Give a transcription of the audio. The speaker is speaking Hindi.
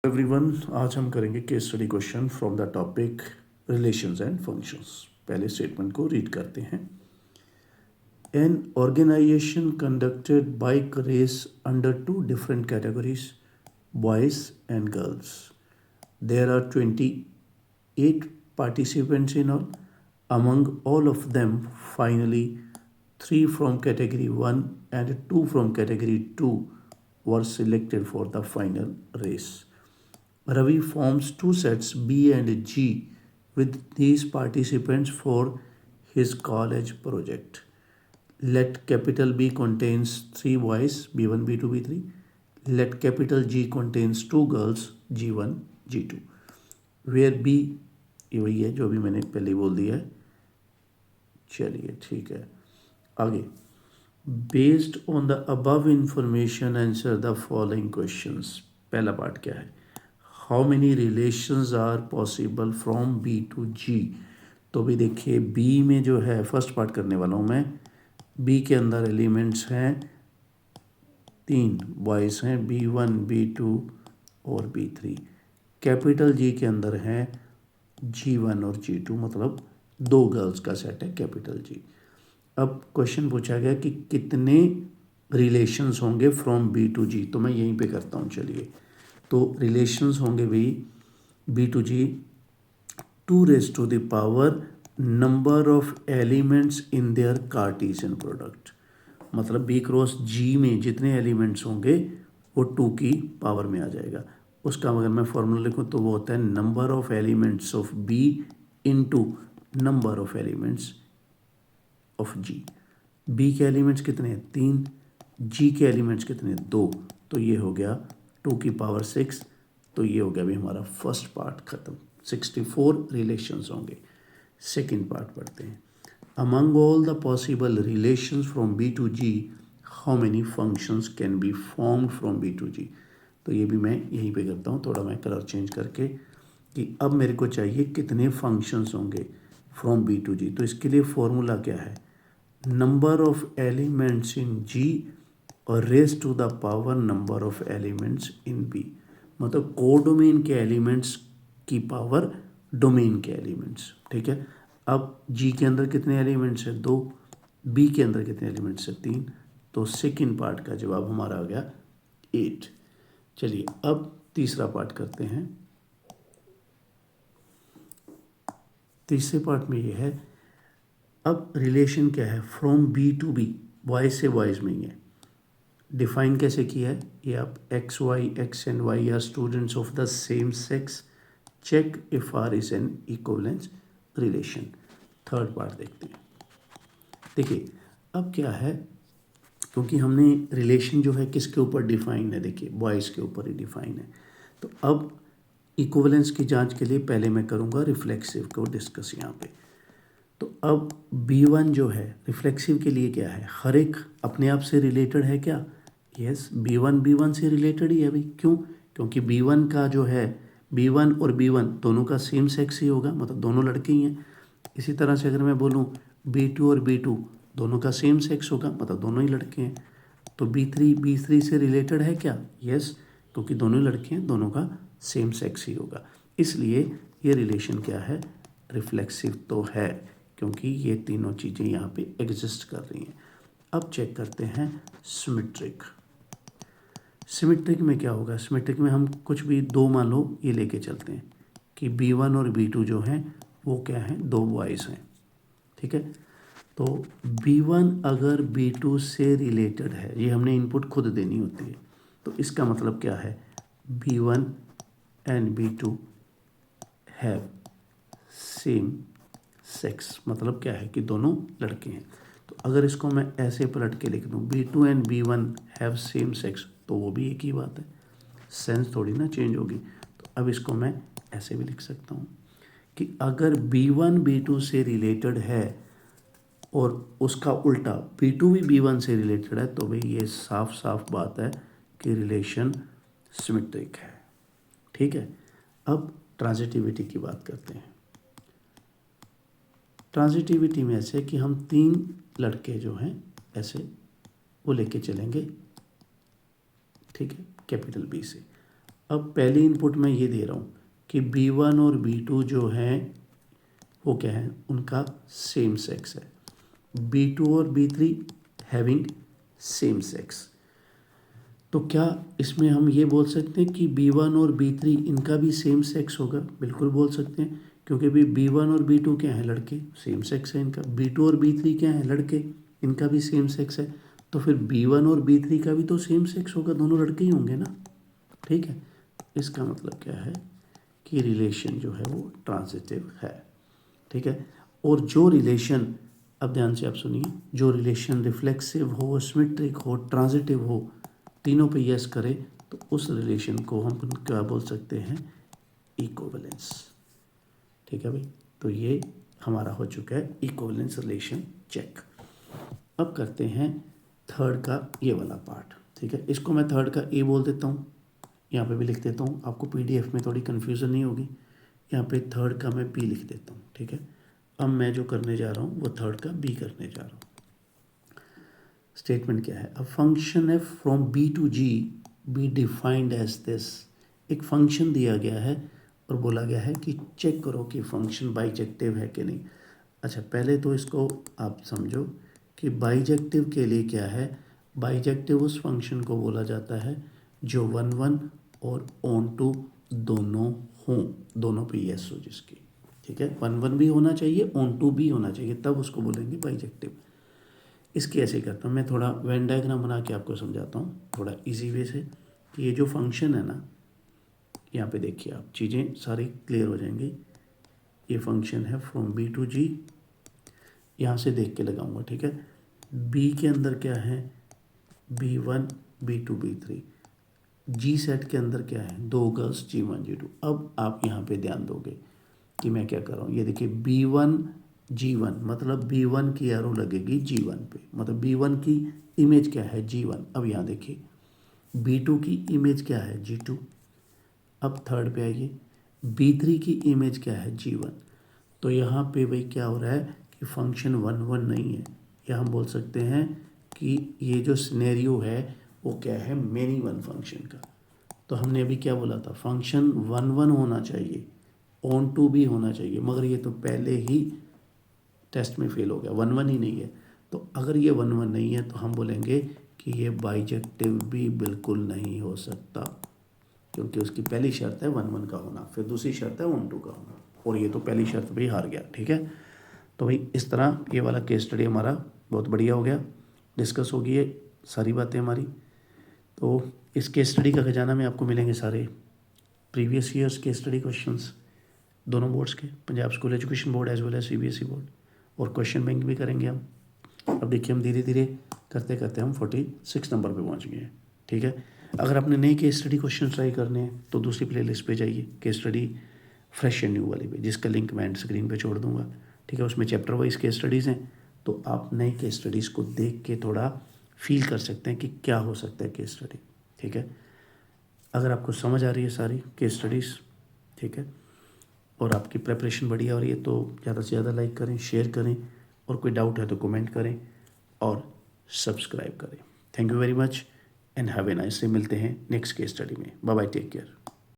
एवरीवन, आज हम करेंगे case study question from the topic relations and functions. पहले स्टेटमेंट को रीड करते हैं। An organisation conducted bike race under two different categories, boys and girls. There are 28 participants in all. Among all of them, finally, 3 from category 1 and 2 from category 2 were selected for the final race. Ravi forms 2 sets B and G with these participants for his college project. Let capital B contains 3 boys, B1, B2, B3. Let capital G contains 2 girls, G1, G2. Where B, ये वही है जो अभी मैंने पहले बोल दिया है। चलिए ठीक है, आगे। Based on the above information answer the following questions. पहला पार्ट क्या है? How many relations are possible from B to G. तो भी देखिए, बी में जो है फर्स्ट पार्ट करने वाला हूँ मैं। बी के अंदर एलिमेंट्स हैं 3 बॉयज़ हैं, B1, B2 और B3। कैपिटल जी के अंदर हैं G1 और G2, मतलब 2 गर्ल्स का सेट है कैपिटल जी। अब क्वेश्चन पूछा गया कि कितने रिलेशंस होंगे फ्रॉम बी टू जी, तो मैं यहीं पे करता हूँ। चलिए, तो रिलेशंस होंगे भी B to G 2 raised to the power number of elements in their Cartesian product. मतलब बी क्रॉस जी में जितने एलिमेंट्स होंगे वो 2 की पावर में आ जाएगा। उसका अगर मैं फॉर्मूला लिखूँ तो वो होता है number of elements of B into number of elements of G. B के एलिमेंट्स कितने हैं? 3। जी के एलिमेंट्स कितने हैं? 2। तो ये हो गया 2 की पावर 6। तो ये हो गया भी हमारा फर्स्ट पार्ट ख़त्म। 64 रिलेशंस होंगे। सेकेंड पार्ट पढ़ते हैं। Among all the possible relations from B to G, how many functions can be formed from B to G. तो ये भी मैं यहीं पे करता हूँ, थोड़ा मैं कलर चेंज करके, कि अब मेरे को चाहिए कितने फंक्शंस होंगे फ्रॉम बी टू जी। तो इसके लिए फॉर्मूला क्या है? Number of elements in G और raise to the power number of elements in B. मतलब कोडोमेन के एलिमेंट्स की पावर डोमेन के एलिमेंट्स। ठीक है। अब जी के अंदर कितने एलिमेंट्स हैं? 2। बी के अंदर कितने एलिमेंट्स हैं? 3। तो सेकेंड पार्ट का जवाब हमारा आ गया 8। चलिए, अब तीसरा पार्ट करते हैं। तीसरे पार्ट में ये है, अब रिलेशन क्या है? From B to B, boys से बॉयज में ही है। डिफाइन कैसे किया है? ये आप X and Y are students of the same sex, check if R is an equivalence relation. Third part देखते हैं। देखिए, अब क्या है, क्योंकि हमने रिलेशन जो है किसके ऊपर डिफाइन है? देखिए, बॉयज़ के ऊपर ही डिफाइन है। तो अब इक्विवेलेंस की जांच के लिए पहले मैं करूँगा रिफ्लेक्सिव को डिस्कस यहाँ पे। तो अब B1 जो है रिफ्लेक्सिव के लिए क्या है? हर एक अपने आप से रिलेटेड है क्या? यस, B1 से रिलेटेड ही है भाई। क्यों? क्योंकि B1 का जो है, B1 और B1 दोनों का सेम सेक्स ही होगा, मतलब दोनों लड़के ही हैं। इसी तरह से अगर मैं बोलूँ B2 और B2 दोनों का सेम सेक्स होगा, मतलब दोनों ही लड़के हैं। तो B3 से रिलेटेड है क्या? यस, क्योंकि दोनों लड़के हैं, दोनों का सेम सेक्स ही होगा। इसलिए ये रिलेशन क्या है? रिफ्लेक्सिव तो है, क्योंकि ये तीनों चीज़ें यहाँ पे एग्जिस्ट कर रही हैं। अब चेक करते हैं सिमेट्रिक। सिमेट्रिक में क्या होगा? सिमेट्रिक में हम कुछ भी 2 मान लो ये लेके चलते हैं कि B1 और B2 जो हैं वो क्या हैं? 2 बॉयज़ हैं। ठीक है। तो B1 अगर B2 से रिलेटेड है, ये हमने इनपुट खुद देनी होती है। तो इसका मतलब क्या है? B1 and B2 have same sex. मतलब क्या है कि दोनों लड़के हैं। तो अगर इसको मैं ऐसे पलट के लिख दूँ, B2 and B1 have same sex, तो वो भी एक ही बात है, सेंस थोड़ी ना चेंज होगी। तो अब इसको मैं ऐसे भी लिख सकता हूँ कि अगर B1 B2 से रिलेटेड है और उसका उल्टा B2 भी B1 से रिलेटेड है, तो भाई ये साफ साफ बात है कि रिलेशन सिमेट्रिक है। ठीक है। अब ट्रांजिटिविटी की बात करते हैं। ट्रांजिटिविटी में ऐसे कि हम 3 लड़के जो हैं ऐसे वो लेके चलेंगे, ठीक है, कैपिटल बी से। अब पहली इनपुट मैं ये दे रहा हूँ कि B1 और B2 जो हैं वो क्या है, उनका सेम सेक्स है। B2 और B3 हैविंग सेम सेक्स। तो क्या इसमें हम ये बोल सकते हैं कि B1 और B3 इनका भी सेम सेक्स होगा? बिल्कुल बोल सकते हैं, क्योंकि भी B1 और B2 क्या हैं, लड़के, सेम सेक्स है इनका। B2 और B3 क्या हैं, लड़के, इनका भी सेम सेक्स है। तो फिर B1 और B3 का भी तो सेम सेक्स होगा, दोनों लड़के ही होंगे ना। ठीक है, इसका मतलब क्या है कि रिलेशन जो है वो ट्रांजिटिव है। ठीक है, और जो रिलेशन, अब ध्यान से आप सुनिए, जो रिलेशन रिफ्लेक्सिव हो, सिमेट्रिक हो, ट्रांजिटिव हो, तीनों पे यस करे, तो उस रिलेशन को हम क्या बोल सकते हैं, इक्विवेलेंस। ठीक है भाई, तो ये हमारा हो चुका है इक्विवेलेंस रिलेशन चेक। अब करते हैं थर्ड का ये वाला पार्ट। ठीक है, इसको मैं थर्ड का ए बोल देता हूँ, यहाँ पे भी लिख देता हूँ, आपको पीडीएफ में थोड़ी कन्फ्यूज़न नहीं होगी। यहाँ पे थर्ड का मैं बी लिख देता हूँ। ठीक है, अब मैं जो करने जा रहा हूँ वो थर्ड का बी करने जा रहा हूँ। स्टेटमेंट क्या है, a function f from B to G be defined as this. एक फंक्शन दिया गया है और बोला गया है कि चेक करो कि फंक्शन बाइजेक्टिव है कि नहीं। अच्छा, पहले तो इसको आप समझो कि बाइजेक्टिव के लिए क्या है। बाइजेक्टिव उस फंक्शन को बोला जाता है जो 1 1 और ऑन टू दोनों हों, दोनों पे यस हो जिसकी। ठीक है, 1 1 भी होना चाहिए, ऑन टू भी होना चाहिए, तब उसको बोलेंगे बाइजेक्टिव। इसकी ऐसे करता हूँ मैं, थोड़ा वेन डायग्राम बना के आपको समझाता हूँ थोड़ा इजी वे से, कि ये जो फंक्शन है ना, यहाँ पे देखिए आप, चीज़ें सारी क्लियर हो जाएंगी। ये फंक्शन है फ्रॉम बी टू जी, यहाँ से देख के लगाऊंगा। ठीक है, बी के अंदर क्या है, B1 B2 B3। जी सेट के अंदर क्या है, दो गर्ल्स G1 G2। अब आप यहाँ पे ध्यान दोगे कि मैं क्या कर रहा हूँ। ये देखिए B1 G1, मतलब B1 की एरो लगेगी G1 पे, मतलब B1 की इमेज क्या है, G1। अब यहाँ देखिए B2 की इमेज क्या है, G2। अब थर्ड पे आइए, B3 की इमेज क्या है, G1। तो यहाँ पे भाई क्या हो रहा है कि फंक्शन 1 1 नहीं है, या हम बोल सकते हैं कि ये जो सिनेरियो है वो क्या है, मेनी वन फंक्शन का। तो हमने अभी क्या बोला था, फंक्शन 1 1 होना चाहिए, ऑन टू भी होना चाहिए, मगर ये तो पहले ही टेस्ट में फेल हो गया, 1 1 ही नहीं है। तो अगर ये 1 1 नहीं है तो हम बोलेंगे कि ये बाइजेक्टिव भी बिल्कुल नहीं हो सकता, क्योंकि उसकी पहली शर्त है 1 1 का होना, फिर दूसरी शर्त है ऑन टू का होना, और ये तो पहली शर्त भी हार गया। ठीक है, तो भाई इस तरह ये वाला केस स्टडी हमारा बहुत बढ़िया हो गया, डिस्कस होगी ये सारी बातें हमारी। तो इस केस स्टडी का खजाना में आपको मिलेंगे सारे प्रीवियस ईयर्स के स्टडी क्वेश्चंस, दोनों बोर्ड्स के, Punjab school education board as well as CBSE board, और क्वेश्चन बैंक भी करेंगे हम। अब देखिए हम धीरे धीरे करते करते हम 46 नंबर पे पहुंच गए हैं। ठीक है, अगर आपने नए केस स्टडी क्वेश्चन ट्राई करने हैं तो दूसरी प्लेलिस्ट पे जाइए, case study fresh and new वाली पे, जिसका लिंक मैं स्क्रीन पे छोड़ दूंगा। ठीक है, उसमें चैप्टर वाइज केस स्टडीज़ हैं, तो आप नए केस स्टडीज़ को देख के थोड़ा फील कर सकते हैं कि क्या हो सकता है केस स्टडी। ठीक है, अगर आपको समझ आ रही है सारी केस स्टडीज़, ठीक है, और आपकी प्रेपरेशन बढ़िया हो रही है, तो ज़्यादा से ज़्यादा लाइक करें, शेयर करें, और कोई डाउट है तो कमेंट करें और सब्सक्राइब करें। Thank you very much and have a nice day. मिलते हैं नेक्स्ट केस स्टडी में। Bye bye, take care.